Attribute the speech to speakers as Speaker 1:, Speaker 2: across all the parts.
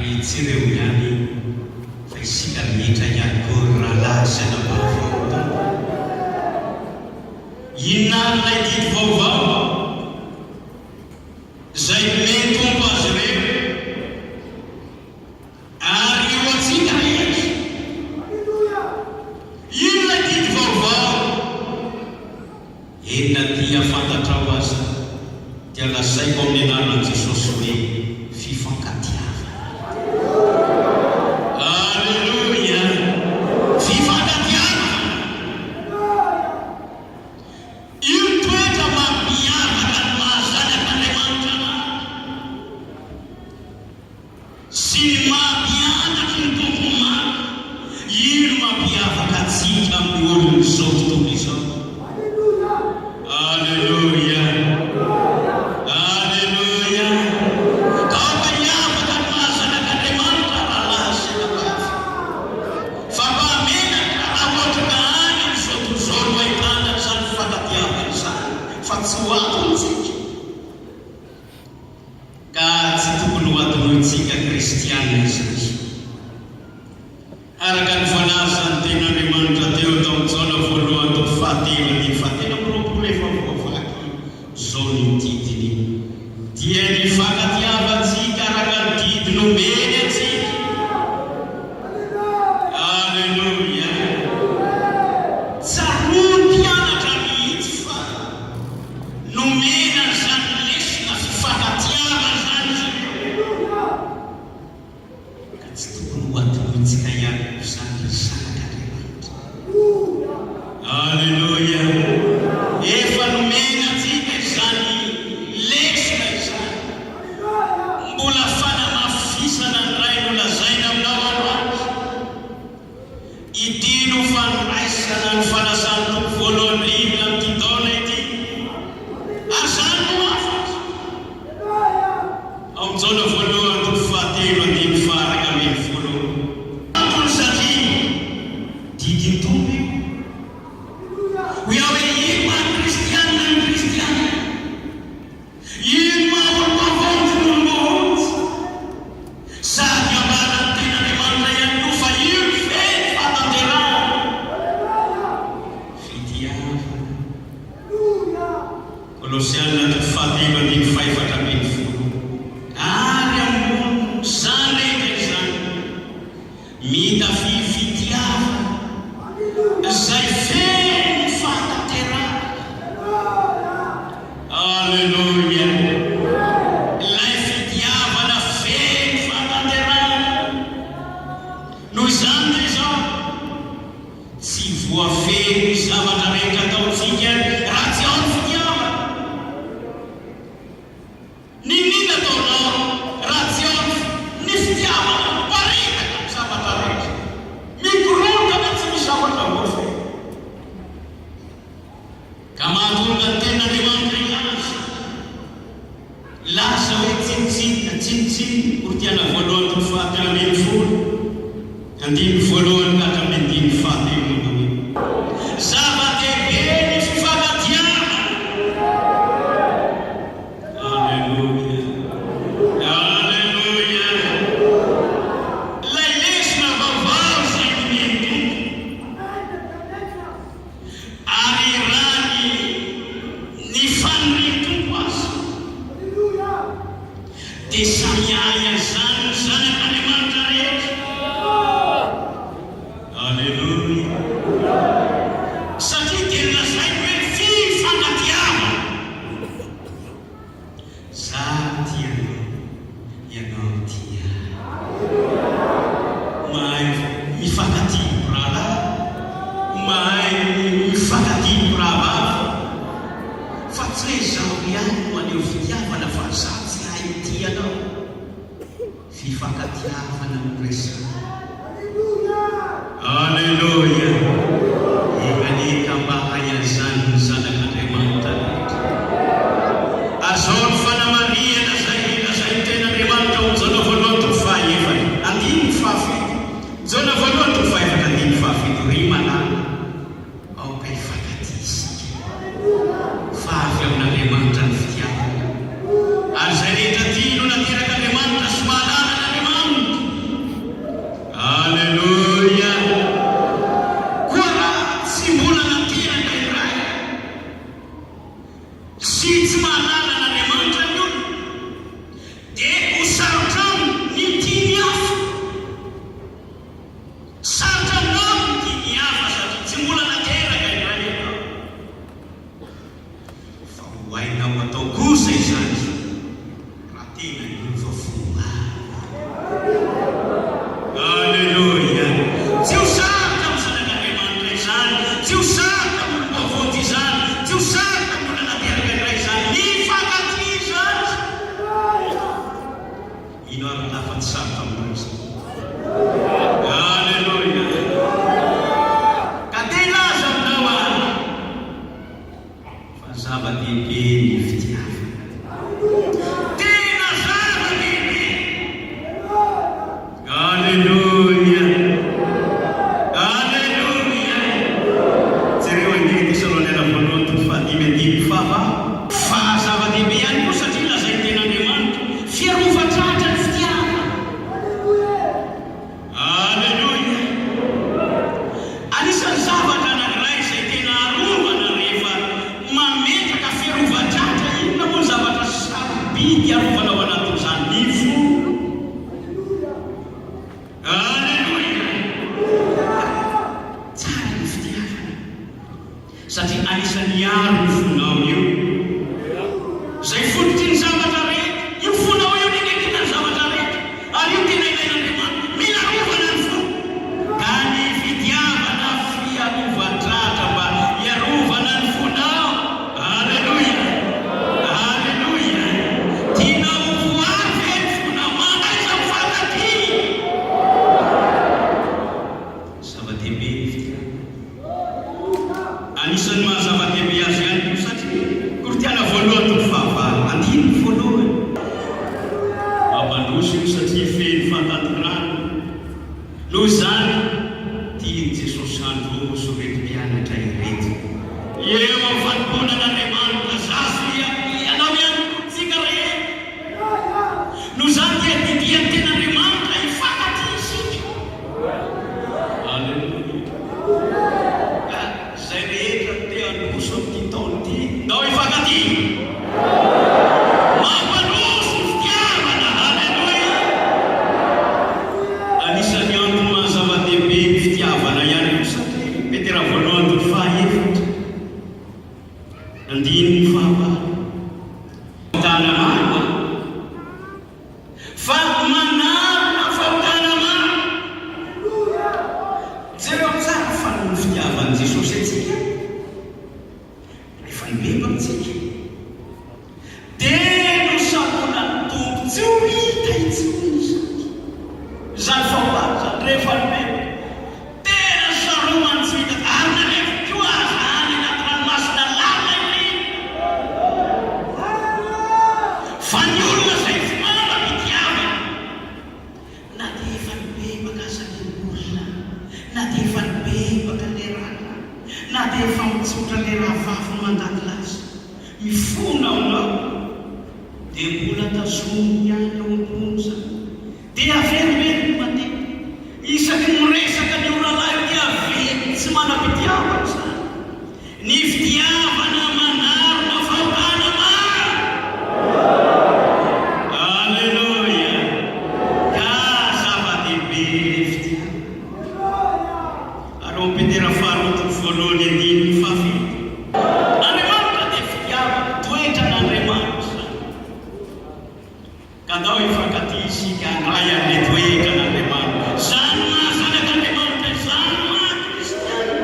Speaker 1: Ary tsy ireo ihany fa isika rehetra ihany koa raha lasana vaovao. Inona ilay didy vaovao izay metombo azy ireo ary eo atsika rehetra. Ino ilay didy vaovao? Ena dia fantatrao azy dia lazaiko amin'ny anaran'i Jesosy hoe fifankatiavana. Alleluia! Fifankatiavana. Io toetra mampiavaka ny mahazanak'Andriamanitra sy ny mampianatry ny tompo maro. Ino mampiavaka atsika amin'ny olona izao tontolo izao? Alleluia! Alleluia! Kaofa hiavaka ny mahazanak'Andriamanitra raha lasana vavy. Fa mba menaka raha ohatra ka any amin'izao tontolo izao no ahitana izany fifankatiavana izany, fa tsy ho atontsika. Ka tsy tokony ho atonoitsika kristianina izany. Araka ny voalazany ten'Andriamanitra teo tamin'ny Jaona voalohany toko fahatelo andiny fahatelo amby roapolo efa voavaky izao ny didiny dia ny fankatiavantsika araka ny didy nomeny atsika. Alleluia! Tsaroa mpianatra mihitsy fa nomena izany lesona fifankatiavana izany izy. Ka tsy tokony ho atonoitsika ihany izany ny zanak'Andriamanitra. Alleluia! Efa nomena atsika izany lesona izany. Mbola fanamafisana ny ray nolazaina aminao androany. Ity no fandraisana ny fanasany tompo voalohany rivona amin'ity taona ity. Ary izany no afatsy. Amin'ny Jaona voalohany toko fahatelo andiny faharaka ambin'ny folo. Antony satria didiny tompo io. Ho iaho hoe ino maha kristianina ny kristianina? Ino maha olo-baovao ny olo-baotsy? Sady ambaran'ny ten'Andriamanitra ihany koa fa io ny fety fahatanterahana. Fitiavana. Kolosianina toko fahatelo andiny fahaefatra ambin'ny folo. Ary ambony izany rehetra izany mitafy fitiavana izay feno fahatanterahana. Alleluia! Ilay fitiavana feno fahatanterahana. Noho izany dia izao tsy voafeno zavatra rehetra ataontsika raha tsy ao ny fitiavana. Ninona ataonao raha tsy ao ny fitiavana? Paritaka ny zavatra rehetra. Mikorontana tsy misy zavatra voafeno. Ka mahatonga ny ten'Andriamanitra ilaza. Laza hoe tsinotsiny Kortiana voalohany toko fahatelo ambin'ny folo andiny voalohany ka hatramin'ny andiny fahatelo ambin'ny zava-dehibe ny fifankatiavana. Alleluia! Alleluia! Ilay lesona vaovao izay nomeny tompo ary raha ny faniriany tompo azy dia samiahy azany ny zanak'Andriamanitra rehetra. Alleluia! Satria dia lazaiko hoe fifankatiavana. Zaho tia anao, ianao tia. Mahay mifankatia rahalahy, mahay mifankatia rahavavy. Fa tsy hoe zaho ihany no aneo fitiavana fa zaho tsy hay tia anao. Fifankatiavana no resaka. Alleluia! Emaneka mba hay an'izany ny zanak'Andriamanitra rehetra. Azao ny fanamariana izay ten'Andriamanitra ao Jaona voalohany toko fahaefatra andiny fahafito. Jaona voalohany toko fahaefatra andiny fahafito. Ry manana aoka hifankatia isika. Fa avy amin'Andriamanitra ny fitiavana. Ary izay rehetra tia no nateraka Andriamanitra sy mahalala an'Andriamanitra. ino ary lafa-tsy sarotra amin'izay. Alleluia. Ka te ilaza aminao ary fa zava-dehibe ny fitiavana. Tena zava-dehibe. Alleluia. Alleluia. Jereo andiry Tesalonika voalohany toko fahadimy andimy fava. Fa zava-dehibe ihany koa satria lazay ten'Andriamanitra fiarovan-tratra ny fitiavana. Alleluia. Anisan'ny zavatra anankiray izay tena arovana rehefa mametraka fiarovan-tratra. Inona moa zavatra sarobidy arovana ao anatin'izany nifo? Alleluia. Tsara ny fitiavana satria anisan'ny aro ny fonao io. Zay fototry ny zavatra rehetra, io fonao io nenekina ny zavatra rehetra. Ary io tena ilain'Andriamanitra, mila rovana ny fo. Ka ny fitiavana fiarovan-tratra mba hiarovana ny fonao. Alleluia. Alleluia. Tianao voavy ny fonao, mandaiza mifankaty. Zava-dehibe ny fitiavana. Anisan'ny maha zava-dehibe azy ihany koa satria Kortiana voalohany toko fahavalo andiny voalohany. Mampandroso io satria feno fantanterahana. Noho izany tiany Jesosy andro so reto mpianatra ireto. Eo amin'ny vanim-poanan'Andriamanitra zazo ianao ihany koa tsika rehetra. Noho izany dia didian'ny ten'Andriamanitra hifankaty isika. Alleluia. Zay rehetra te androso amin'ity taona ity, ndao hifankaty. Mampandroso ny fitiavana. Alleluia. Anisan'ny antony maha zava-dehibe ny fitiavana ihany koa satria Petera voalohany toko fahaefatra andiny fahavalo. Fahotana maro fa manarona fahotana maro. Jereo tsara fa ny fitiavan'i Jesosy atsika rehefa nibeba amintsika dia no saroana ny tompo tsy ho hita intsony izany. Zany fahotana zany rehefa nibeba tena saromany tsy hita. Ary nanefa koa azy any anaty ranomasina lalina ireny. Fa ny olona zay tsy manana fitiavana na dia efa nibebaka aza ny olona, na dia efa nibebaka le rana, na dia efa mitsotra le rahavavy mandadila azy, mifona aonao dia mbola tazominy ihany eo ambony zany. Dia averimberiny matetika isaky miresaka ny olalahy dia avety tsy manam-pitiavana zany. Ny fitiavana manarona fahotana maro. Alleluia. Ka zava-dehibe ny fitiavana. Ary Petera faharoa toko voalohany andiny fahafito. Andriamanitra dia fitiavana, toetra n'Andriamanitra zany. Ka ndao hifankaty isika handray an'ilay toetra n'Andriamanitra. Zany mahazanak'Andriamanitra, zany maha kristiana.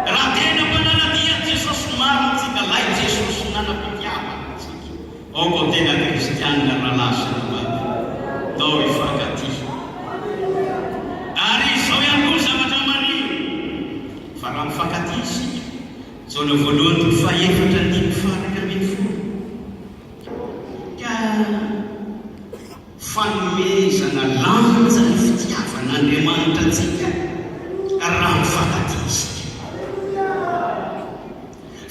Speaker 1: Raha tena mpanaladia Jesosy marina tsika, lay Jesosy nanam-pitiavana tsika. Ao koa tena kristiana raha lasa lovaty. Ndao hifankaty. Ary izao ihany koa zavatra marina. Fa raha mifankaty isika, Jaona voalohany toko fahaefatra andiny faharaka ambin'ny folo. Ka fanomezana lanja ny fitiavan'Andriamanitra antsika raha mifankaty isika.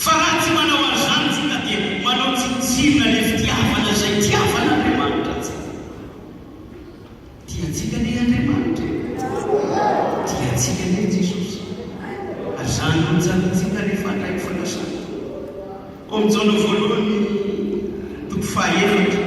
Speaker 1: Fa raha tsy manao an'izany tsika dia manao tsitsirona ilay fitiavana zay tiavan'Andriamanitra antsika. Tiantsika le Andriamanitra, tiantsika le Jesosy. Azany mitsanitsika rehefa ndraiky fanasana. Ao amin'ny Jaona voalohany toko fahaefatra